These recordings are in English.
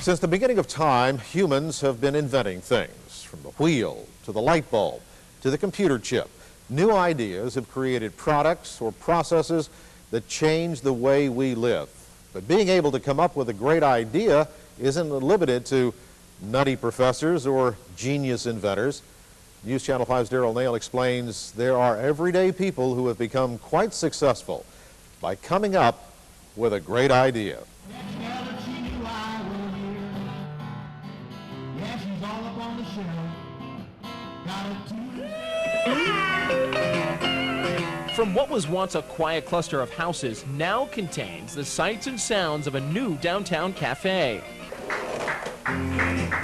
Since the beginning of time, humans have been inventing things, from the wheel to the light bulb to the computer chip. New ideas have created products or processes that change the way we live. But being able to come up with a great idea isn't limited to nutty professors or genius inventors. News Channel 5's Daryl Nail explains there are everyday people who have become quite successful by coming up with a great idea. From what was once a quiet cluster of houses now contains the sights and sounds of a new downtown cafe.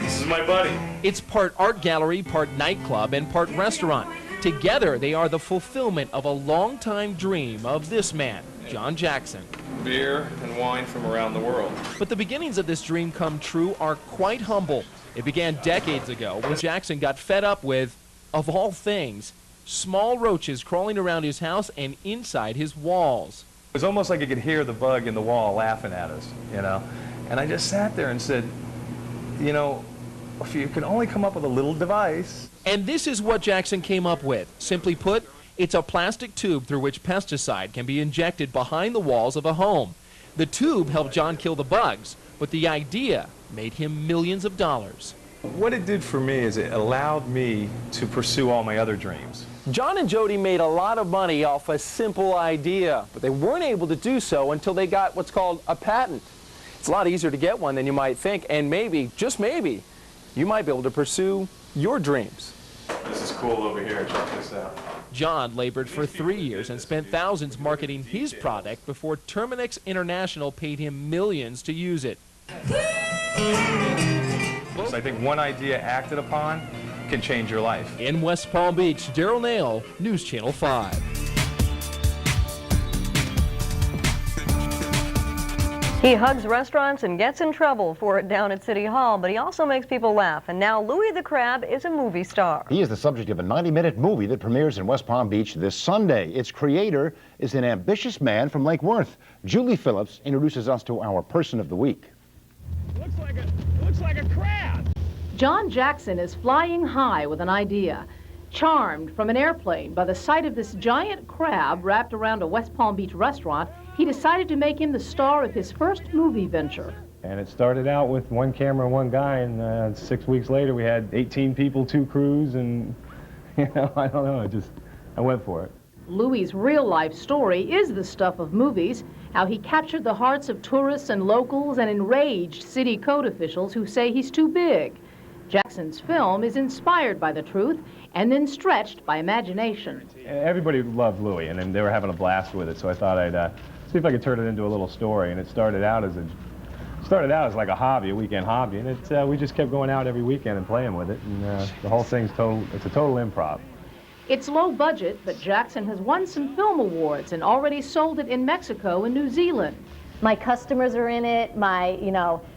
This is my buddy. It's part art gallery, part nightclub, and part restaurant. Together, they are the fulfillment of a long-time dream of this man, John Jackson. Beer and wine from around the world. But the beginnings of this dream come true are quite humble. It began decades ago when Jackson got fed up with, of all things, small roaches crawling around his house and inside his walls. It was almost like you could hear the bug in the wall laughing at us, you know. And I just sat there and said, you know, if you can only come up with a little device. And this is what Jackson came up with. Simply put, it's a plastic tube through which pesticide can be injected behind the walls of a home. The tube helped John kill the bugs, but the idea made him millions of dollars. What it did for me is it allowed me to pursue all my other dreams. John and Jody made a lot of money off a simple idea, but they weren't able to do so until they got what's called a patent. It's a lot easier to get one than you might think, and maybe, just maybe, you might be able to pursue your dreams. This is cool over here. Check this out. John labored for 3 years and spent thousands marketing his product before Terminix International paid him millions to use it. So I think one idea acted upon can change your life. In West Palm Beach, Daryl Nail, News Channel 5. He hugs restaurants and gets in trouble for it down at City Hall, but he also makes people laugh. And now Louie the Crab is a movie star. He is the subject of a 90-minute movie that premieres in West Palm Beach this Sunday. Its creator is an ambitious man from Lake Worth. Julie Phillips introduces us to our person of the week. Looks like a crab. John Jackson is flying high with an idea. Charmed from an airplane by the sight of this giant crab wrapped around a West Palm Beach restaurant, he decided to make him the star of his first movie venture. And it started out with one camera, one guy, and 6 weeks later we had 18 people, 2 crews, and, you know, I don't know, I went for it. Louie's real-life story is the stuff of movies, how he captured the hearts of tourists and locals and enraged city code officials who say he's too big. Jackson's film is inspired by the truth and then stretched by imagination. Everybody loved Louie, and they were having a blast with it, so I thought I'd see if I could turn it into a little story. And it started out as like a hobby, a weekend hobby, and we just kept going out every weekend and playing with it, and the whole thing's it's a total improv. It's low budget, but Jackson has won some film awards and already sold it in Mexico and New Zealand. My customers are in it, my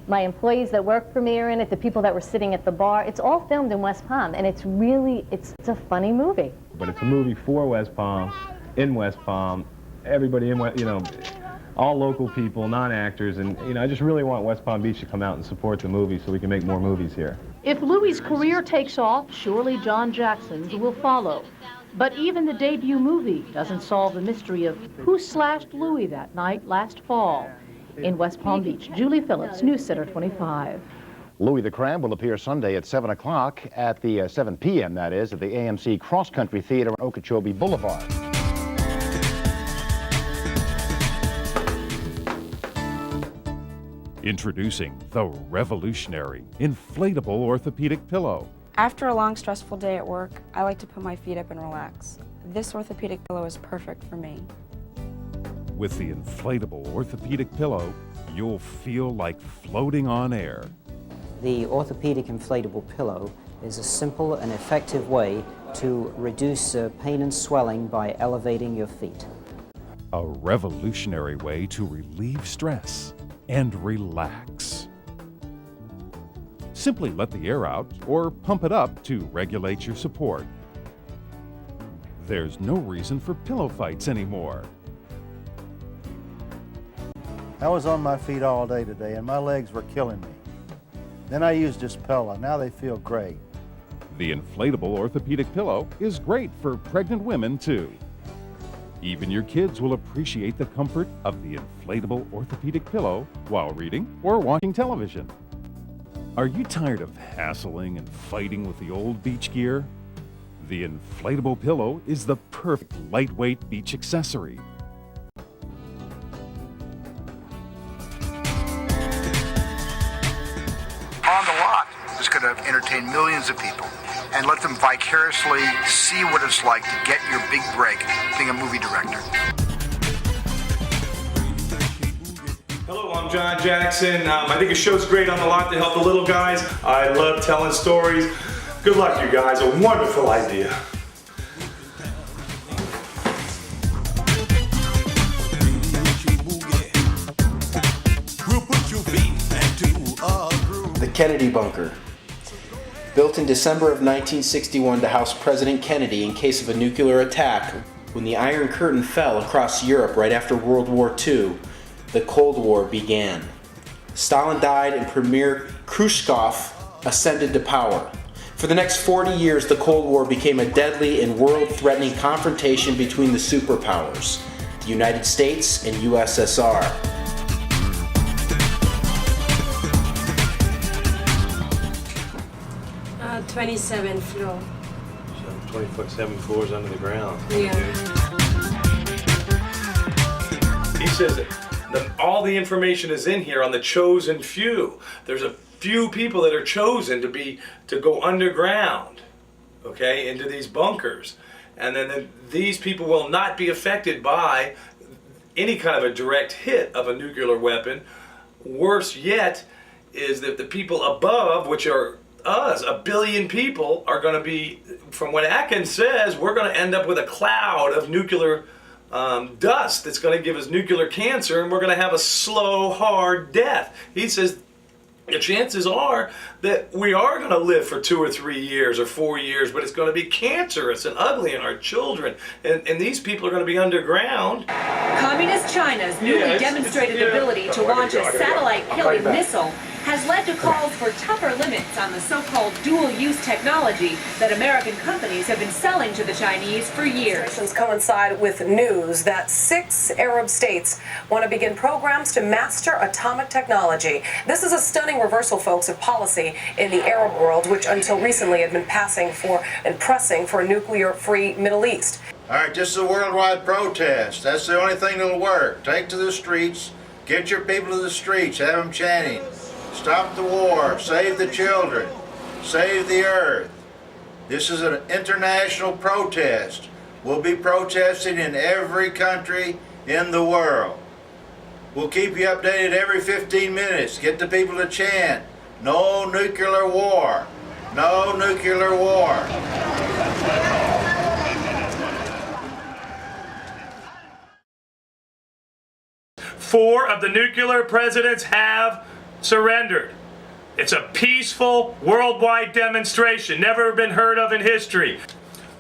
employees that work for me are in it, the people that were sitting at the bar. It's all filmed in West Palm, and it's a funny movie. But it's a movie for West Palm, in West Palm, everybody in West, all local people, non-actors, and I just really want West Palm Beach to come out and support the movie so we can make more movies here. If Louie's career takes off, surely John Jackson's will follow. But even the debut movie doesn't solve the mystery of who slashed Louie that night last fall. In West Palm Beach, Julie Phillips, News Center 25. Louie the Crab will appear Sunday at 7 o'clock at the 7 p.m., that is, at the AMC Cross Country Theater on Okeechobee Boulevard. Introducing the revolutionary inflatable orthopedic pillow. After a long, stressful day at work, I like to put my feet up and relax. This orthopedic pillow is perfect for me. With the inflatable orthopedic pillow, you'll feel like floating on air. The orthopedic inflatable pillow is a simple and effective way to reduce pain and swelling by elevating your feet. A revolutionary way to relieve stress and relax. Simply let the air out or pump it up to regulate your support. There's no reason for pillow fights anymore. I was on my feet all day today and my legs were killing me. Then I used this pillow. Now they feel great. The inflatable orthopedic pillow is great for pregnant women, too. Even your kids will appreciate the comfort of the inflatable orthopedic pillow while reading or watching television. Are you tired of hassling and fighting with the old beach gear? The inflatable pillow is the perfect lightweight beach accessory. On the Lot is going to entertain millions of people and let them vicariously see what it's like to get your big break being a movie director. Hello, I'm John Jackson. I think a show's great on the lot to help the little guys. I love telling stories. Good luck, you guys. A wonderful idea. The Kennedy Bunker. Built in December of 1961 to house President Kennedy in case of a nuclear attack, when the Iron Curtain fell across Europe right after World War II, the Cold War began. Stalin died and Premier Khrushchev ascended to power. For the next 40 years, the Cold War became a deadly and world-threatening confrontation between the superpowers, the United States and USSR. 27th floor. 27 floors under the ground. Yeah. He says that all the information is in here on the chosen few. There's a few people that are chosen to go underground, okay, into these bunkers. And then these people will not be affected by any kind of a direct hit of a nuclear weapon. Worse yet is that the people above, which are us, 1 billion people, are going to be, from what Atkins says, we're going to end up with a cloud of nuclear dust that's going to give us nuclear cancer, and we're going to have a slow, hard death. He says the chances are that we are going to live for 2 or 3 years or 4 years, but it's going to be cancerous and ugly in our children. And these people are going to be underground. Communist China's newly demonstrated ability to launch a satellite-killing missile has led to calls for tougher limits on the so-called dual-use technology that American companies have been selling to the Chinese for years. Coincide with news that 6 Arab states want to begin programs to master atomic technology. This is a stunning reversal, folks, of policy in the Arab world, which until recently had been pressing for a nuclear-free Middle East. All right, this is a worldwide protest. That's the only thing that'll work. Take to the streets, get your people to the streets, have them chanting. Stop the war, save the children, save the earth. This is an international protest. We'll be protesting in every country in the world. We'll keep you updated every 15 minutes. Get the people to chant, no nuclear war, no nuclear war. 4 of the nuclear presidents have surrendered. It's a peaceful worldwide demonstration, never been heard of in history.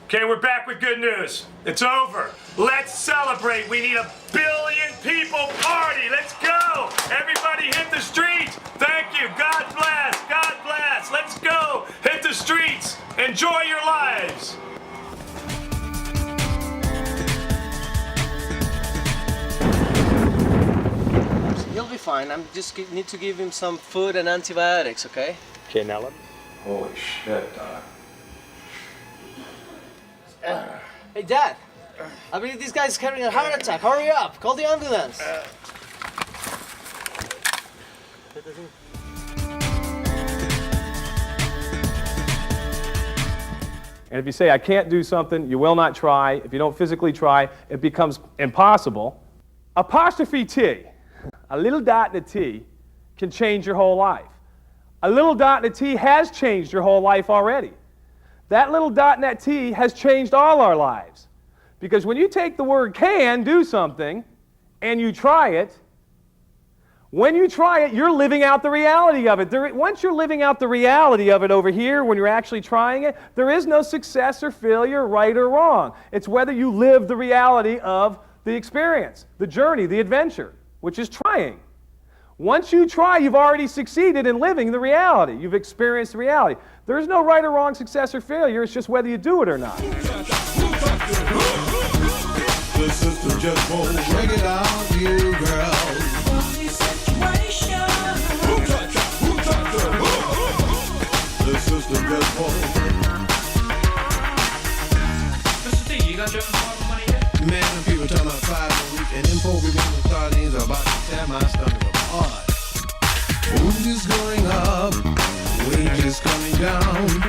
Okay, we're back with good news. It's over. Let's celebrate. We need 1 billion people party. Let's go. Everybody hit the streets. Thank you. God bless. God bless. Let's go. Hit the streets. Enjoy your lives. He'll be fine. I'm just need to give him some food and antibiotics, okay? Okay, now let me. Holy shit, Hey, Dad. I believe this guy's carrying a heart attack. Hurry up. Call the ambulance. And if you say, I can't do something, you will not try. If you don't physically try, it becomes impossible. Apostrophe T. A little dot and a T can change your whole life. A little dot and a T has changed your whole life already. That little dot and that T has changed all our lives. Because when you take the word can, do something, and you try it, when you try it, you're living out the reality of it. Once you're living out the reality of it over here, when you're actually trying it, there is no success or failure, right or wrong. It's whether you live the reality of the experience, the journey, the adventure, which is trying. Once you try, you've already succeeded in living the reality. You've experienced the reality. There's no right or wrong success or failure. It's just whether you do it or not. The system just won't bring it out, you girl. The system just won't. Mr. T, you got your money yet? Man, the people talking about 5 a week, and them poor people with sardines are about to tear my stomach apart. Food is going up, wages coming down.